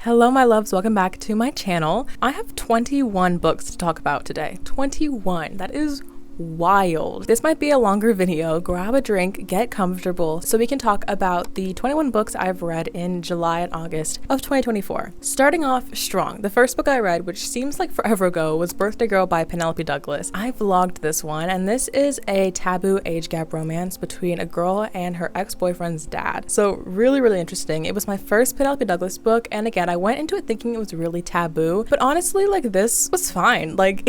Hello my loves, welcome back to my channel. I have 21 books to talk about today. 21, that is wild. This might be a longer video. Grab a drink, get comfortable, so we can talk about the 21 books I've read in July and August of 2024. Starting off strong, the first book I read, which seems like forever ago, was Birthday Girl by Penelope Douglas. I vlogged this one, and this is a taboo age gap romance between a girl and her ex-boyfriend's dad. So really interesting. It was my first Penelope Douglas book, and again, I went into it thinking it was really taboo, but honestly, like, this was fine. Like,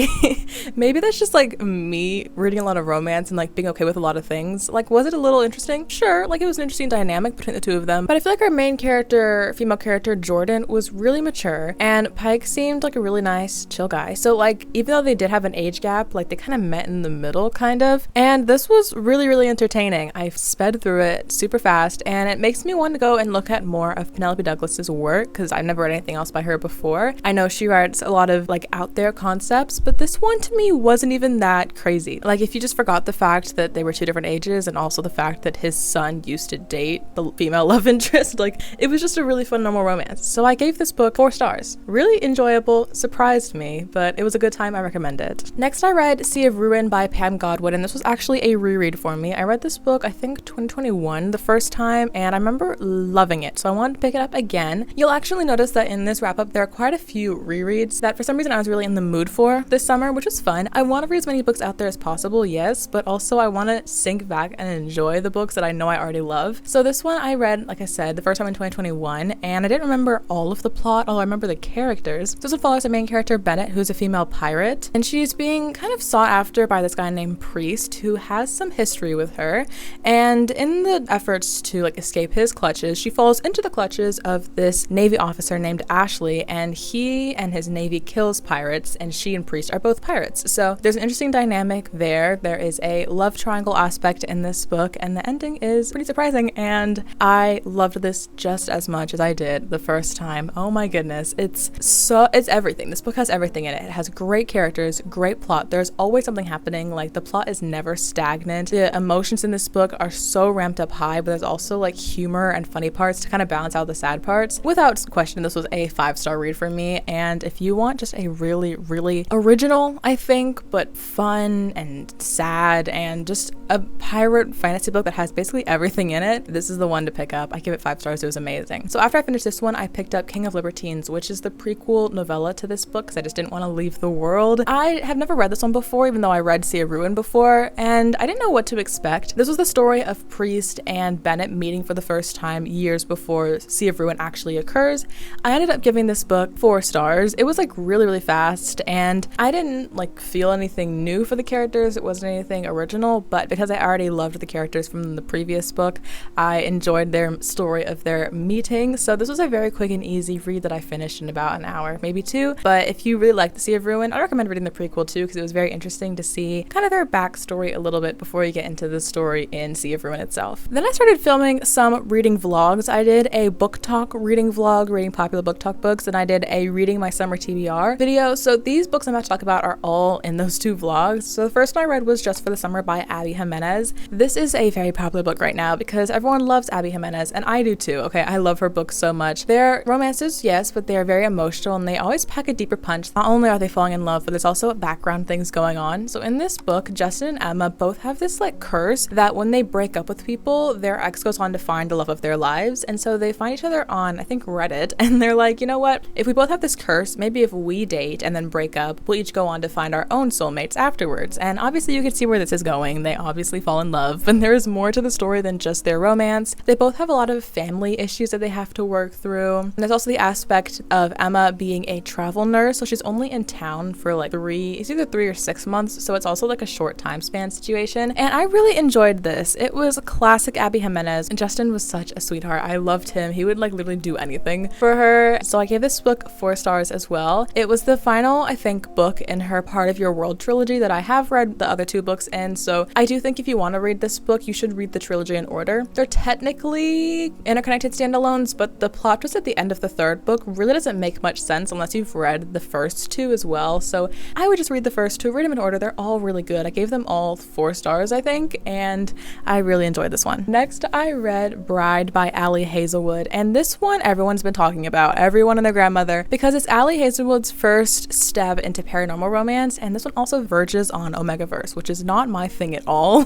maybe that's just like me reading a lot of romance and like being okay with a lot of things. Like, was it a little interesting? Sure, like it was an interesting dynamic between the two of them, but I feel like our main character, female character Jordan, was really mature, and Pike seemed like a really nice, chill guy. So like, even though they did have an age gap, like they kind of met in the middle, kind of, and this was really entertaining. I sped through it super fast, and it makes me want to go and look at more of Penelope Douglas's work, because I've never read anything else by her before. I know she writes a lot of like out there concepts, but this one to me wasn't even that crazy. Like, if you just forgot the fact that they were two different ages and also the fact that his son used to date the female love interest, like, it was just a really fun normal romance. So I gave this book 4 stars. Really enjoyable, surprised me, but it was a good time. I recommend it. Next, I read Sea of Ruin by Pam Godwin, and this was actually a reread for me. I read this book, I think 2021 the first time, and I remember loving it, so I wanted to pick it up again. You'll actually notice that in this wrap up there are quite a few rereads that for some reason I was really in the mood for this summer, which was fun. I want to read as many books out there as possible, yes, but also I want to sink back and enjoy the books that I know I already love. So this one I read, like I said, the first time in 2021, and I didn't remember all of the plot, although I remember the characters. So this one follows the main character, Bennett, who's a female pirate, and she's being kind of sought after by this guy named Priest, who has some history with her, and in the efforts to like escape his clutches, she falls into the clutches of this Navy officer named Ashley, and he and his Navy kills pirates, and she and Priest are both pirates. So there's an interesting dynamic there. There is a love triangle aspect in this book, and the ending is pretty surprising, and I loved this just as much as I did the first time. Oh my goodness, it's everything. This book has everything in it. It has great characters, great plot. There's always something happening. Like, the plot is never stagnant. The emotions in this book are so ramped up high, but there's also like humor and funny parts to kind of balance out the sad parts. Without question, this was a 5-star read for me, and if you want just a really original, I think, but fun and sad and just a pirate fantasy book that has basically everything in it, this is the one to pick up. I give it 5 stars. It was amazing. So after I finished this one, I picked up King of Libertines, which is the prequel novella to this book, because I just didn't want to leave the world. I have never read this one before, even though I read Sea of Ruin before, and I didn't know what to expect. This was the story of Priest and Bennett meeting for the first time years before Sea of Ruin actually occurs. I ended up giving this book 4 stars. It was like really fast, and I didn't like feel anything new for the characters. It wasn't anything original, but because I already loved the characters from the previous book, I enjoyed their story of their meeting. So this was a very quick and easy read that I finished in about an hour, maybe 2. But if you really like the Sea of Ruin, I recommend reading the prequel too, because it was very interesting to see kind of their backstory a little bit before you get into the story in Sea of Ruin itself. Then I started filming some reading vlogs. I did a BookTok reading vlog, reading popular BookTok books, and I did a reading my summer TBR video. So these books I'm about to talk about are all in those 2 vlogs. So the first one I read was Just for the Summer by Abby Jimenez. This is a very popular book right now because everyone loves Abby Jimenez, and I do too. Okay, I love her books so much. They're romances, yes, but they are very emotional, and they always pack a deeper punch. Not only are they falling in love, but there's also background things going on. So in this book, Justin and Emma both have this like curse that when they break up with people, their ex goes on to find the love of their lives, and so they find each other on, I think, Reddit, and they're like, you know what, if we both have this curse, maybe if we date and then break up, we'll each go on to find our own soulmates afterwards. And obviously you can see where this is going. They obviously fall in love, and there is more to the story than just their romance. They both have a lot of family issues that they have to work through. And there's also the aspect of Emma being a travel nurse, so she's only in town for like it's either 3 or 6 months, so it's also like a short time span situation. And I really enjoyed this. It was a classic Abby Jimenez, and Justin was such a sweetheart. I loved him. He would like literally do anything for her. So I gave this book 4 stars as well. It was the final, I think, book in her Part of Your World trilogy that I have read the other 2 books in, so I do think think if you want to read this book, you should read the trilogy in order. They're technically interconnected standalones, but the plot twist at the end of the third book really doesn't make much sense unless you've read the first two as well. So I would just read the first two, read them in order. They're all really good. I gave them all 4 stars, I think, and I really enjoyed this one. Next, I read Bride by Ali Hazelwood, and this one everyone's been talking about, everyone and their grandmother, because it's Ali Hazelwood's first step into paranormal romance, and this one also verges on omgg, which is not my thing at all.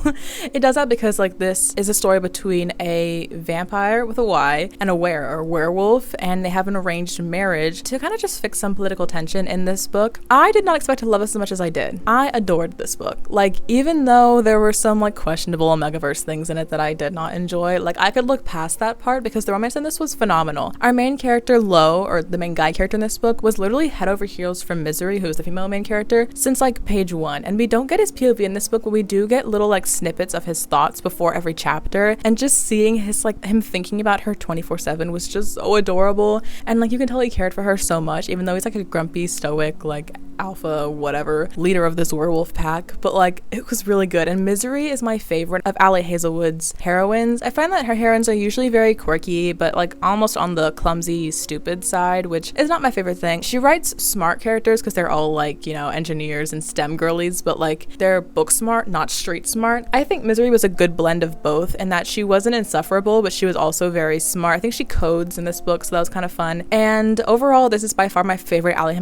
It does that because like this is a story between a vampire with a Y and a werewolf, and they have an arranged marriage to kind of just fix some political tension in this book. I did not expect to love it as much as I did. I adored this book. Like, even though there were some like questionable omgg things in it that I did not enjoy, like I could look past that part because the romance in this was phenomenal. Our main character, Lo, or the main guy character in this book, was literally head over heels from Misery, who is the female main character, since like page 1. And we don't get his POV in this book, but we do get little like snippets of his thoughts before every chapter. And just seeing his like him thinking about her 24/7 was just so adorable. And like you can tell he cared for her so much, even though he's like a grumpy, stoic, like alpha whatever leader of this werewolf pack. But like it was really good. And Misery is my favorite of Ali Hazelwood's heroines. I find that her heroines are usually very quirky, but like almost on the clumsy, stupid side, which is not my favorite thing. She writes smart characters because they're all like, you know, engineers and STEM girlies, but like they're book smart, not street smart. I think Misery was a good blend of both, in that she wasn't insufferable, but she was also very smart. I think she codes in this book, so that was kind of fun. And overall, this is by far my favorite Ali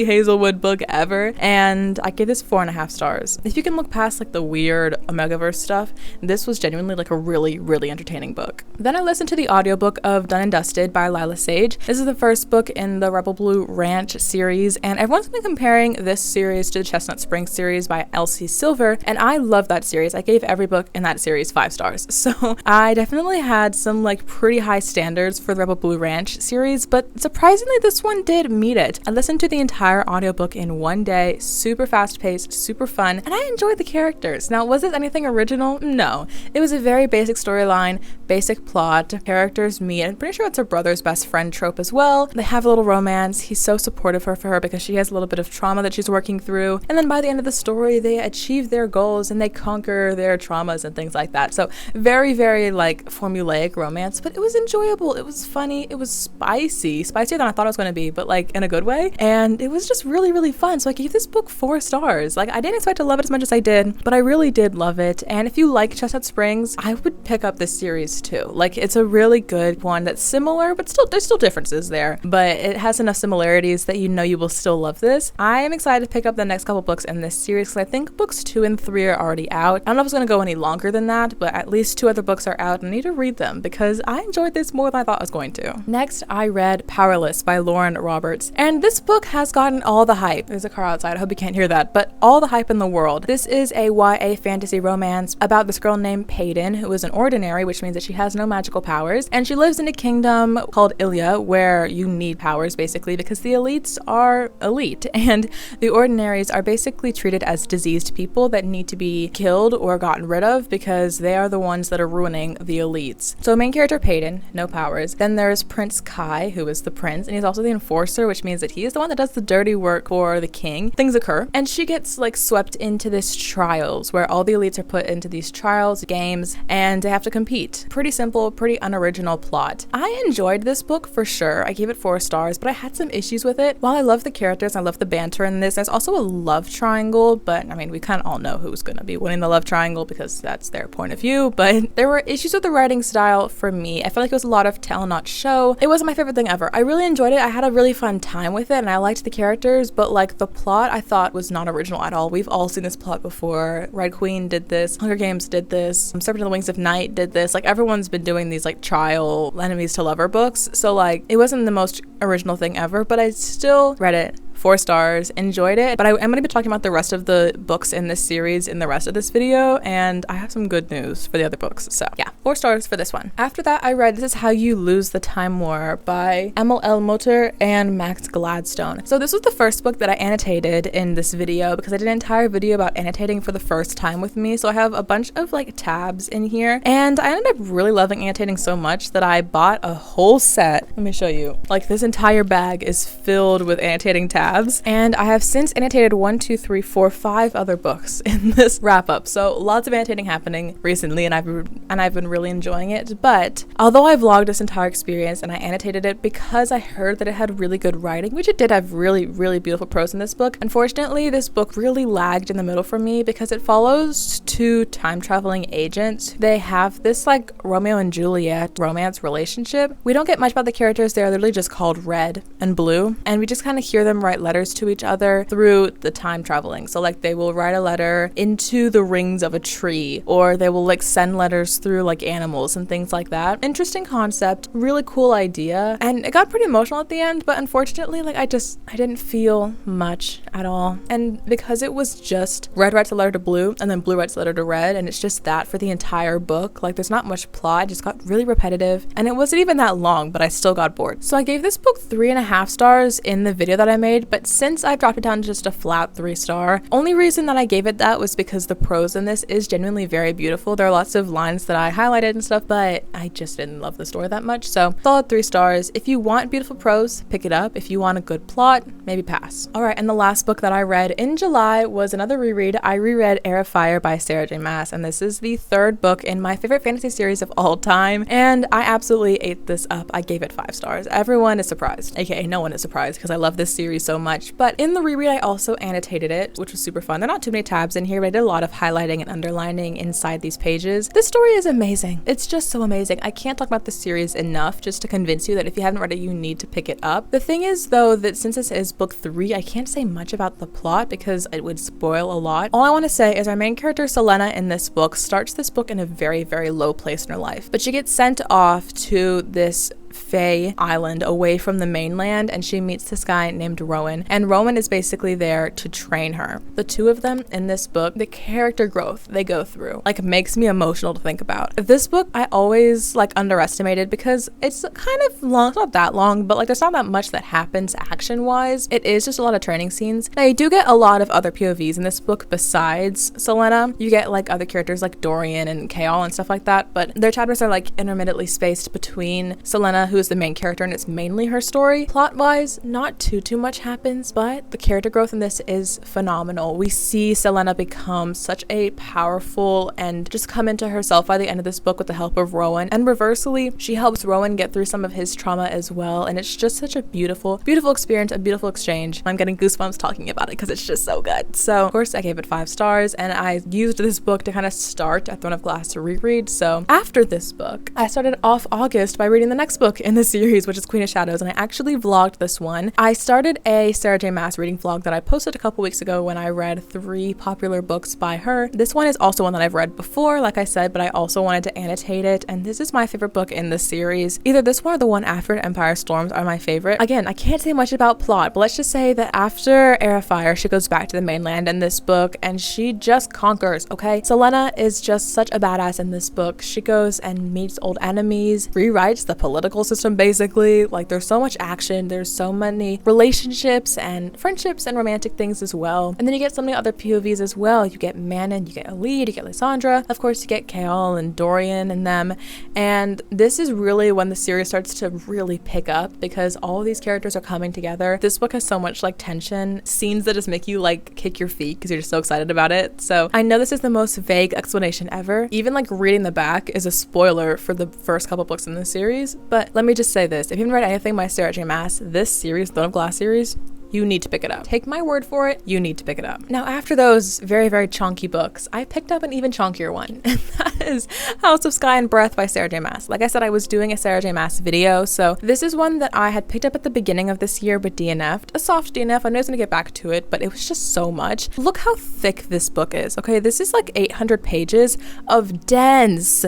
Hazelwood book ever, and I give this 4.5 stars. If you can look past like the weird omgg stuff, this was genuinely like a really, really entertaining book. Then I listened to the audiobook of Done and Dusted by Lila Sage. This is the first book in the Rebel Blue Ranch series, and everyone's been comparing this series to the Chestnut Springs series by Elsie Silver, and I love that series. I gave every book in that series 5 stars. So I definitely had some like pretty high standards for the Rebel Blue Ranch series, but surprisingly this one did meet it. I listened to the entire audiobook in one day, super fast paced, super fun, and I enjoyed the characters. Now, was it anything original? No. It was a very basic storyline, basic plot, characters meet. I'm pretty sure it's her brother's best friend trope as well. They have a little romance. He's so supportive for her because she has a little bit of trauma that she's working through. And then by the end of the story, they achieve their goals and they conquer their traumas and things like that. So very, very like formulaic romance, but it was enjoyable. It was funny. It was spicier than I thought it was going to be, but like in a good way. And it was just really, really fun. So I gave this book 4 stars. Like I didn't expect to love it as much as I did, but I really did love it. And if you like Chestnut Springs, I would pick up this series too. Like it's a really good one that's similar, but still there's still differences there, but it has enough similarities that you know you will still love this. I am excited to pick up the next couple books in this series because I think books 2 and 3 are already out. I don't know if it's going to go any longer than that, but at least 2 other books are out and I need to read them because I enjoyed this more than I thought I was going to. Next, I read Powerless by Lauren Roberts, and this book has gotten all the hype. There's a car outside, I hope you can't hear that, but all the hype in the world. This is a YA fantasy romance about this girl named Peyton, who is an ordinary, which means that she has no magical powers, and she lives in a kingdom called Ilya where you need powers basically because the elites are elite and the ordinaries are basically treated as diseased people that need to be killed or gotten rid of because they are the ones that are ruining the elites. So main character Peyton, no powers. Then there's Prince Kai, who is the prince, and he's also the enforcer, which means that he is the one that does the dirty work for the king. Things occur, and she gets like swept into this trials where all the elites are put into these trials, games, and they have to compete. Pretty simple, pretty unoriginal plot. I enjoyed this book for sure. I gave it 4 stars, but I had some issues with it. While I love the characters, I love the banter in this, there's also a love triangle, but I mean, we kind of all know who's gonna be winning the love triangle because that's their point of view, but there were issues with the writing style for me. I felt like it was a lot of tell not show. It wasn't my favorite thing ever. I really enjoyed it. I had a really fun time with it and I liked the characters, but like the plot I thought was not original at all. We've all seen this plot before. Red Queen did this, Hunger Games did this, Serpent in the Wings of Night did this. Like everyone's been doing these like trial enemies to lover books, so like it wasn't the most original thing ever, but I still read it. 4 stars, enjoyed it, but I am going to be talking about the rest of the books in this series in the rest of this video, and I have some good news for the other books, so yeah, 4 stars for this one. After that, I read This Is How You Lose the Time War by Emil L. Motor and Max Gladstone. So this was the first book that I annotated in this video because I did an entire video about annotating for the first time with me, so I have a bunch of like tabs in here, and I ended up really loving annotating so much that I bought a whole set. Let me show you. Like this entire bag is filled with annotating tabs tabs, and I have since annotated 1, 2, 3, 4, 5 other books in this wrap up. So lots of annotating happening recently, and I've been really enjoying it. But although I vlogged this entire experience and I annotated it because I heard that it had really good writing, which it did have really, really beautiful prose in this book, unfortunately this book really lagged in the middle for me because it follows two time traveling agents. They have this like Romeo and Juliet romance relationship. We don't get much about the characters. They're literally just called Red and Blue, and we just kind of hear them write letters to each other through the time traveling. So like they will write a letter into the rings of a tree, or they will like send letters through like animals and things like that. Interesting concept, really cool idea, and it got pretty emotional at the end, but unfortunately like I didn't feel much at all. And because it was just Red writes a letter to Blue and then Blue writes a letter to Red, and it's just that for the entire book, like there's not much plot. It just got really repetitive, and it wasn't even that long, but I still got bored. So I gave this book 3.5 stars in the video that I made, but since I've dropped it down to just a flat 3-star, only reason that I gave it that was because the prose in this is genuinely very beautiful. There are lots of lines that I highlighted and stuff, but I just didn't love the story that much. So solid 3 stars. If you want beautiful prose, pick it up. If you want a good plot, maybe pass. All right, and the last book that I read in July was another reread. I reread Heir of Fire by Sarah J. Maas, and this is the 3rd book in my favorite fantasy series of all time, and I absolutely ate this up. I gave it 5 stars. Everyone is surprised, aka no one is surprised, because I love this series so much. But in the reread I also annotated it, which was super fun. There are not too many tabs in here, but I did a lot of highlighting and underlining inside these pages. This story is amazing. It's just so amazing. I can't talk about this series enough just to convince you that if you haven't read it, you need to pick it up. The thing is though, that since this is book 3, I can't say much about the plot because it would spoil a lot. All I want to say is our main character Selena in this book starts this book in a very, very low place in her life, but she gets sent off to this Fae island away from the mainland, and she meets this guy named Rowan, and Rowan is basically there to train her. The two of them in this book, the character growth they go through like makes me emotional to think about. This book I always like underestimated because it's kind of long. It's not that long, but like there's not that much that happens action wise. It is just a lot of training scenes. Now you do get a lot of other POVs in this book besides Selena. You get like other characters like Dorian and Kaol and stuff like that, but their chapters are like intermittently spaced between Selena, who is the main character, and it's mainly her story. Plot wise, not too much happens, but the character growth in this is phenomenal. We see Selena become such a powerful and just come into herself by the end of this book with the help of Rowan, and reversely she helps Rowan get through some of his trauma as well, and it's just such a beautiful experience, a beautiful exchange. I'm getting goosebumps talking about it because it's just so good. So of course I gave it 5 stars, and I used this book to kind of start a Throne of Glass to reread. So after this book I started off August by reading the next book in the series, which is Queen of Shadows, and I actually vlogged this one. I started a Sarah J. Maas reading vlog that I posted a couple weeks ago when I read 3 popular books by her. This one is also one that I've read before, like I said, but I also wanted to annotate it, and this is my favorite book in the series. Either this one or the one after it, Empire Storms, are my favorite. Again, I can't say much about plot, but let's just say that after Heir of Fire, she goes back to the mainland in this book, and she just conquers, okay? Selena is just such a badass in this book. She goes and meets old enemies, rewrites the political system basically. Like there's so much action, there's so many relationships and friendships and romantic things as well. And then you get so many other POVs as well. You get Manon, you get Elide, you get Lysandra, of course you get Kaol and Dorian and them. And this is really when the series starts to really pick up because all of these characters are coming together. This book has so much like tension, scenes that just make you like kick your feet because you're just so excited about it. So I know this is the most vague explanation ever. Even like reading the back is a spoiler for the first couple books in the series, but let me just say this. If you haven't read anything by Sarah J. Maas, this series, Throne of Glass series, you need to pick it up. Take my word for it, you need to pick it up. Now, after those very, very chunky books, I picked up an even chunkier one, and that is House of Sky and Breath by Sarah J. Maas. Like I said, I was doing a Sarah J. Maas video, so this is one that I had picked up at the beginning of this year but DNF'd. A soft DNF. I know I was gonna get back to it, but it was just so much. Look how thick this book is, okay? This is like 800 pages of dense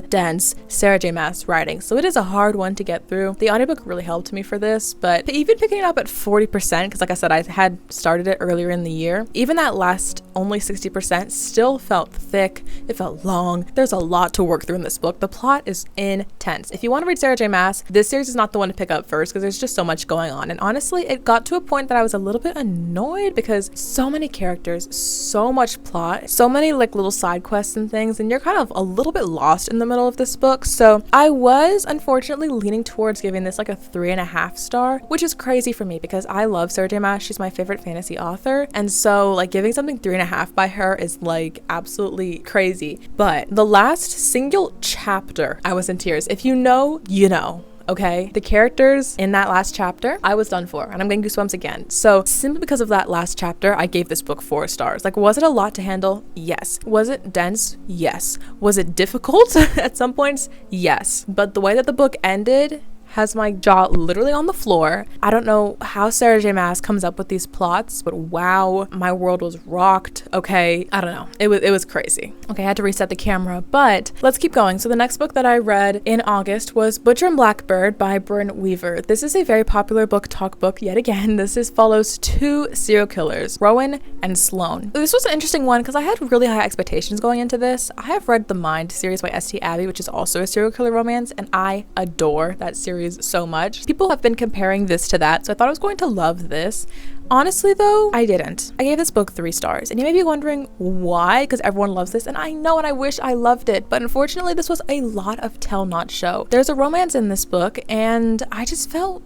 Sarah J. Maas writing, so it is a hard one to get through. The audiobook really helped me for this, but even picking it up at 40%, because like I said, I had started it earlier in the year. Even that last only 60%, still felt thick. It felt long. There's a lot to work through in this book. The plot is intense. If you want to read Sarah J Maas, this series is not the one to pick up first because there's just so much going on. And honestly, it got to a point that I was a little bit annoyed because so many characters, so much plot, so many like little side quests and things, and you're kind of a little bit lost in the middle of this book. So I was unfortunately leaning towards giving this like a 3.5 star, which is crazy for me because I love Sarah J Maas. She's my favorite fantasy author. And so like giving something 3.5 by her is like absolutely crazy. But the last single chapter, I was in tears. If you know, you know. Okay, the characters in that last chapter, I was done for, and I'm getting goosebumps again. So simply because of that last chapter, I gave this book 4 stars. Like, was it a lot to handle? Yes. Was it dense? Yes. Was it difficult at some points? Yes. But the way that the book ended has my jaw literally on the floor. I don't know how Sarah J Maas comes up with these plots, but wow, my world was rocked. Okay, I don't know. It was crazy. Okay, I had to reset the camera, but let's keep going. So the next book that I read in August was Butcher and Blackbird by Bryn Weaver. This is a very popular BookTok book yet again. This follows 2 serial killers, Rowan and Sloane. This was an interesting one because I had really high expectations going into this. I have read the Mind series by S.T. Abbey, which is also a serial killer romance, and I adore that series so much. People have been comparing this to that, so I thought I was going to love this. Honestly though, I didn't. I gave this book 3 stars, and you may be wondering why, because everyone loves this, and I know, and I wish I loved it, but unfortunately this was a lot of tell not show. There's a romance in this book, and I didn't feel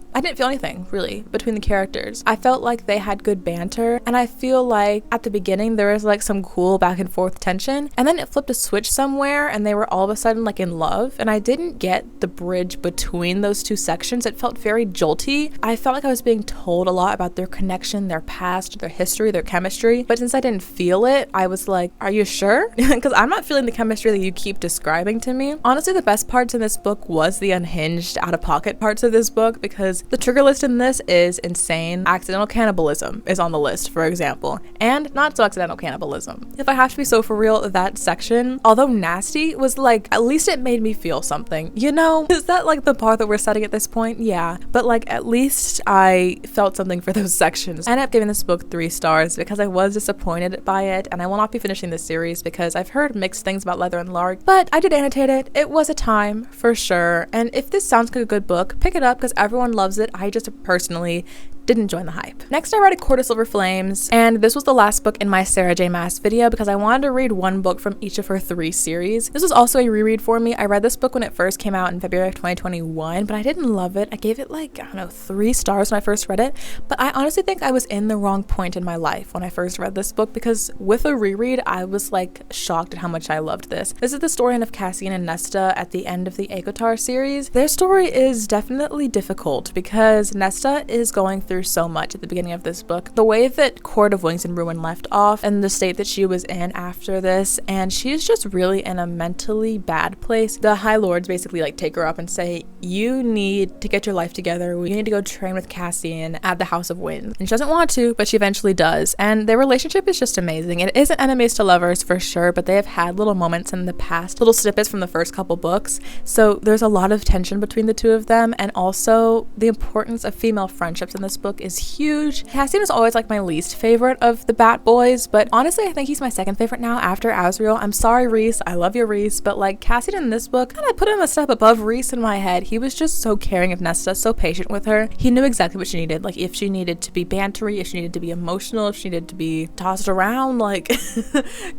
anything really between the characters. I felt like they had good banter, and I feel like at the beginning there was like some cool back and forth tension, and then it flipped a switch somewhere and they were all of a sudden like in love, and I didn't get the bridge between those 2 sections. It felt very jolty. I felt like I was being told a lot about their connection, their past, their history, their chemistry, but since I didn't feel it, I was like, are you sure? Because I'm not feeling the chemistry that you keep describing to me. Honestly, the best parts in this book was the unhinged, out-of-pocket parts of this book, because the trigger list in this is insane. Accidental cannibalism is on the list, for example, and not so accidental cannibalism. If I have to be so for real, that section, although nasty, was like, at least it made me feel something, you know? Is that like the part that we're setting at this point? Yeah, but like at least I felt something for those sections. I ended up giving this book 3 stars because I was disappointed by it, and I will not be finishing this series because I've heard mixed things about Leather and Lark, but I did annotate it. It was a time for sure, and if this sounds like a good book, pick it up because everyone loves it. I just personally didn't join the hype. Next, I read A Court of Silver Flames, and this was the last book in my Sarah J Maas video because I wanted to read one book from each of her 3 series. This was also a reread for me. I read this book when it first came out in February of 2021, but I didn't love it. I gave it like, I don't know, 3 stars when I first read it, but I honestly think I was in the wrong point in my life when I first read this book because with a reread, I was like shocked at how much I loved this. This is the story of Cassian and Nesta at the end of the Agotar series. Their story is definitely difficult because Nesta is going through so much at the beginning of this book. The way that Court of Wings and Ruin left off and the state that she was in after this, and she's just really in a mentally bad place. The High Lords basically like take her up and say, you need to get your life together. You need to go train with Cassian at the House of Winds. And she doesn't want to, but she eventually does. And their relationship is just amazing. It isn't enemies to lovers for sure, but they have had little moments in the past, little snippets from the first couple books. So there's a lot of tension between the 2 of them, and also the importance of female friendships in this book is huge. Cassian is always like my least favorite of the Bat Boys, but honestly I think he's my second favorite now after Asriel. I'm sorry Rhys, I love you Rhys, but like Cassian in this book, kind of put him a step above Rhys in my head. He was just so caring of Nesta, so patient with her. He knew exactly what she needed, like if she needed to be bantery, if she needed to be emotional, if she needed to be tossed around, like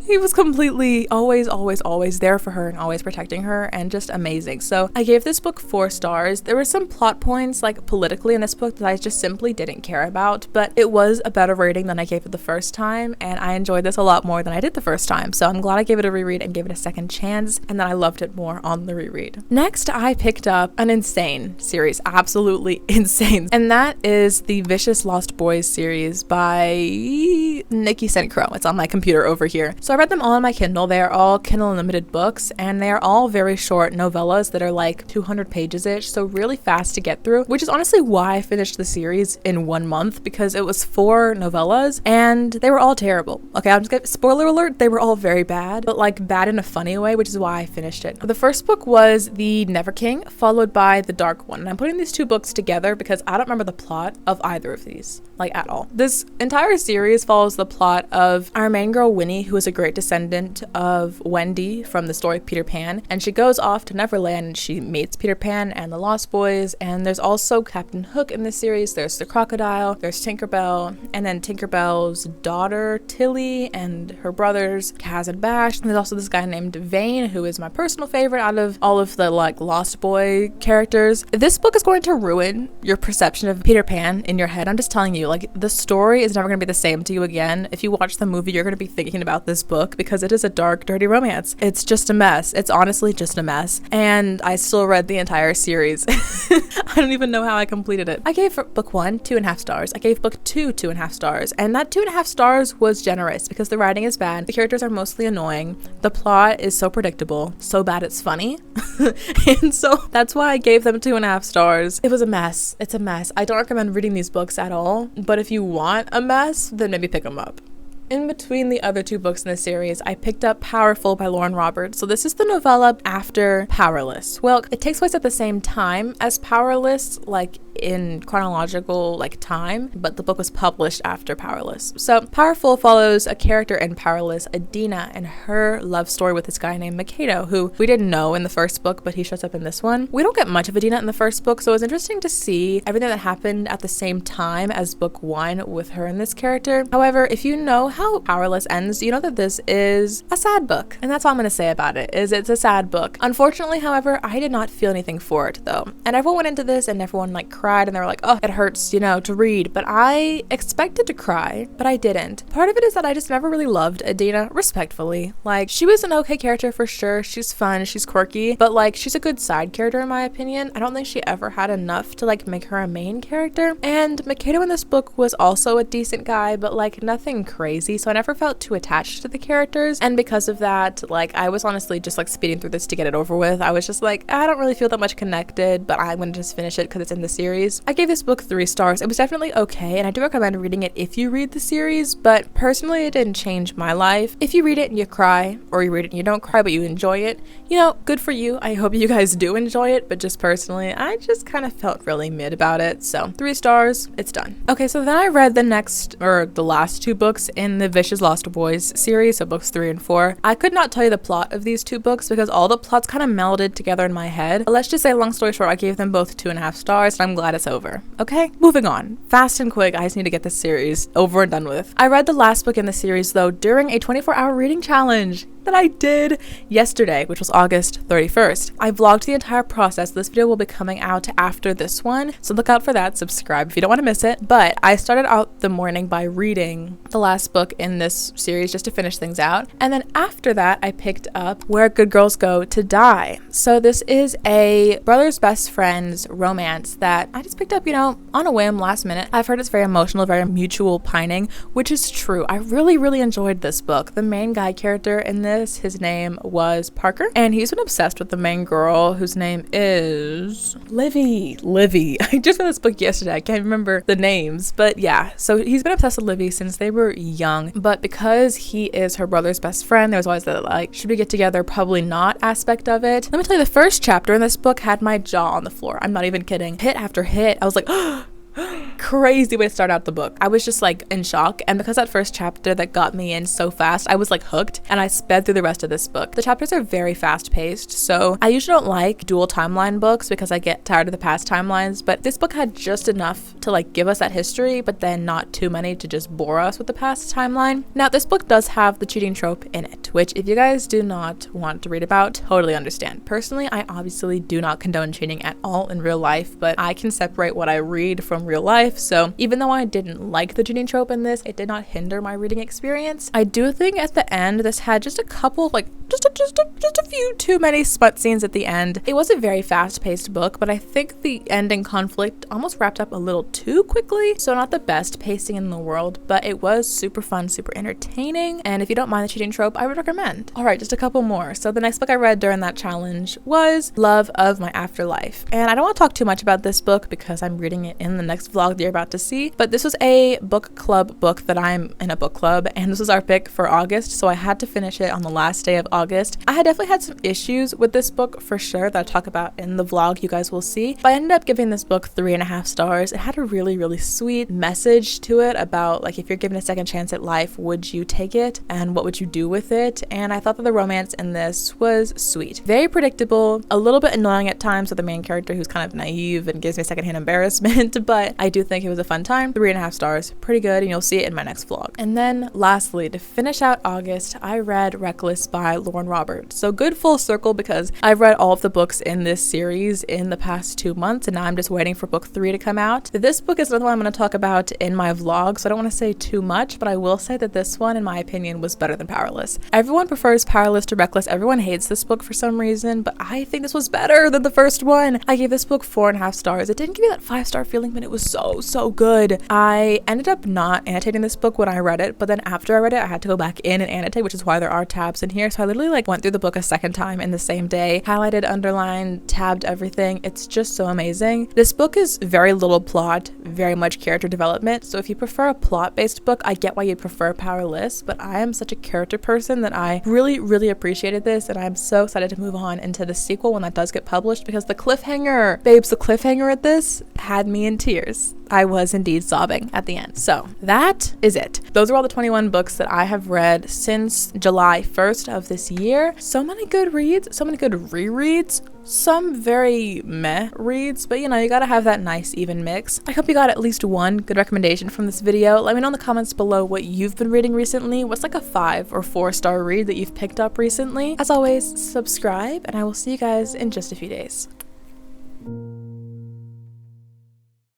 he was completely always there for her and always protecting her, and just amazing. So I gave this book 4 stars. There were some plot points like politically in this book that I just simply didn't care about, but it was a better rating than I gave it the first time, and I enjoyed this a lot more than I did the first time, so I'm glad I gave it a reread and gave it a second chance, and then I loved it more on the reread. Next, I picked up an insane series, absolutely insane, and that is the Vicious Lost Boys series by Nikki St. Crow. It's on my computer over here. So I read them all on my Kindle. They are all Kindle Unlimited books, and they are all very short novellas that are like 200 pages ish, so really fast to get through, which is honestly why I finished the series in 1 month because it was 4 novellas and they were all terrible. Okay, I'm just gonna, spoiler alert, they were all very bad, but like bad in a funny way, which is why I finished it. The first book was The Never King, followed by The Dark One. And I'm putting these 2 books together because I don't remember the plot of either of these, like at all. This entire series follows the plot of our main girl, Winnie, who is a great descendant of Wendy from the story Peter Pan. And she goes off to Neverland and she meets Peter Pan and the Lost Boys. And there's also Captain Hook in this series. There's the crocodile, there's Tinkerbell, and then Tinkerbell's daughter, Tilly, and her brothers, Kaz and Bash. And there's also this guy named Vane, who is my personal favorite out of all of the like Lost Boy characters. This book is going to ruin your perception of Peter Pan in your head. I'm just telling you, like, the story is never going to be the same to you again. If you watch the movie, you're going to be thinking about this book because it is a dark, dirty romance. It's just a mess. It's honestly just a mess. And I still read the entire series. I don't even know how I completed it. I gave book 1 2.5 stars. I gave book 2 2.5 stars. And that 2.5 stars was generous because the writing is bad. The characters are mostly annoying. The plot is so predictable. So bad it's funny. And so that's why I gave them 2.5 stars. It was a mess. It's a mess. I don't recommend reading these books at all. But if you want a mess, then maybe pick them up. In between the other 2 books in the series, I picked up Powerful by Lauren Roberts. So this is the novella after Powerless. Well, it takes place at the same time as Powerless, like in chronological like time, but the book was published after Powerless. So Powerful follows a character in Powerless, Adina, and her love story with this guy named Mikado, who we didn't know in the first book, but he shows up in this one. We don't get much of Adina in the first book, so it was interesting to see everything that happened at the same time as book 1 with her and this character. However, if you know how Powerless ends, you know that this is a sad book, and that's all I'm gonna say about it, is it's a sad book. Unfortunately, however, I did not feel anything for it though, and everyone went into this and everyone like cried and they were like, oh, it hurts, you know, to read. But I expected to cry, but I didn't. Part of it is that I just never really loved Adina, respectfully. Like, she was an okay character for sure. She's fun, she's quirky, but like, she's a good side character in my opinion. I don't think she ever had enough to like make her a main character. And Mikado in this book was also a decent guy, but like nothing crazy. So I never felt too attached to the characters. And because of that, like, I was honestly just like speeding through this to get it over with. I was just like, I don't really feel that much connected, but I'm gonna just finish it because it's in the series. I gave this book 3 stars. It was definitely okay, and I do recommend reading it if you read the series, but personally it didn't change my life. If you read it and you cry, or you read it and you don't cry but you enjoy it, you know, good for you. I hope you guys do enjoy it, but just personally, I just kind of felt really mid about it. So 3 stars, it's done. Okay, so then I read the last 2 books in the Vicious Lost Boys series, so books 3 and 4. I could not tell you the plot of these 2 books because all the plots kind of melded together in my head. But let's just say, long story short, I gave them both 2.5 stars, and I'm glad it's over. Okay, moving on. Fast and quick, I just need to get this series over and done with. I read the last book in the series though during a 24-hour reading challenge that I did yesterday, which was August 31st. I vlogged the entire process. This video will be coming out after this one, so look out for that. Subscribe if you don't want to miss it. But I started out the morning by reading the last book in this series just to finish things out, and then after that I picked up Where Good Girls Go to Die. So this is a brother's best friend's romance that I just picked up, you know, on a whim last minute. I've heard it's very emotional, very mutual pining, which is true. I really enjoyed this book. The main guy character in this, his name was Parker, and he's been obsessed with the main girl whose name is Livy. I just read this book yesterday. I can't remember the names, but yeah, so he's been obsessed with Livy since they were young. But because he is her brother's best friend, there was always that like, should we get together, probably not aspect of it. Let me tell you, the first chapter in this book had my jaw on the floor. I'm not even kidding. Hit after hit, I was like, crazy way to start out the book. I was just like in shock, and because that first chapter that got me in so fast, I was like hooked, and I sped through the rest of this book. The chapters are very fast paced, so I usually don't like dual timeline books because I get tired of the past timelines, but this book had just enough to like give us that history, but then not too many to just bore us with the past timeline. Now this book does have the cheating trope in it, which if you guys do not want to read about, totally understand. Personally, I obviously do not condone cheating at all in real life, but I can separate what I read from real life, so even though I didn't like the cheating trope in this, it did not hinder my reading experience. I do think at the end this had just a couple, like just a few too many smut scenes at the end. It was a very fast-paced book, but I think the ending conflict almost wrapped up a little too quickly, so not the best pacing in the world, but it was super fun, super entertaining, and if you don't mind the cheating trope, I would recommend. Alright, just a couple more. So the next book I read during that challenge was Love of My Afterlife, and I don't want to talk too much about this book because I'm reading it in the next vlog that you're about to see. But this was a book club book that I'm in a book club, and this was our pick for August, so I had to finish it on the last day of August. I had definitely had some issues with this book for sure that I'll talk about in the vlog you guys will see, but I ended up giving this book 3.5 stars. It had a really, really sweet message to it about like if you're given a second chance at life, would you take it and what would you do with it? And I thought that the romance in this was sweet. Very predictable, a little bit annoying at times with the main character who's kind of naive and gives me secondhand embarrassment, but I do think it was a fun time. 3.5 stars, pretty good, and you'll see it in my next vlog. And then lastly, to finish out August, I read Reckless by Lauren Roberts. So good full circle because I've read all of the books in this series in the past 2 months, and now I'm just waiting for book 3 to come out. This book is another one I'm going to talk about in my vlog, so I don't want to say too much, but I will say that this one, in my opinion, was better than Powerless. Everyone prefers Powerless to Reckless. Everyone hates this book for some reason, but I think this was better than the first one. I gave this book 4.5 stars. It didn't give me that 5-star feeling, but it was so good. I ended up not annotating this book when I read it, but then after I read it, I had to go back in and annotate, which is why there are tabs in here. So I literally like went through the book a second time in the same day, highlighted, underlined, tabbed everything. It's just so amazing. This book is very little plot, very much character development. So if you prefer a plot-based book, I get why you'd prefer Powerless, but I am such a character person that I really appreciated this, and I'm so excited to move on into the sequel when that does get published, because the cliffhanger, babes, the cliffhanger at this had me in tears. I was indeed sobbing at the end. So that is it. Those are all the 21 books that I have read since July 1st of this year. So many good reads, so many good rereads, some very meh reads, but you know, you gotta have that nice even mix. I hope you got at least one good recommendation from this video. Let me know in the comments below what you've been reading recently. What's like a 5 or 4-star read that you've picked up recently? As always, subscribe, and I will see you guys in just a few days.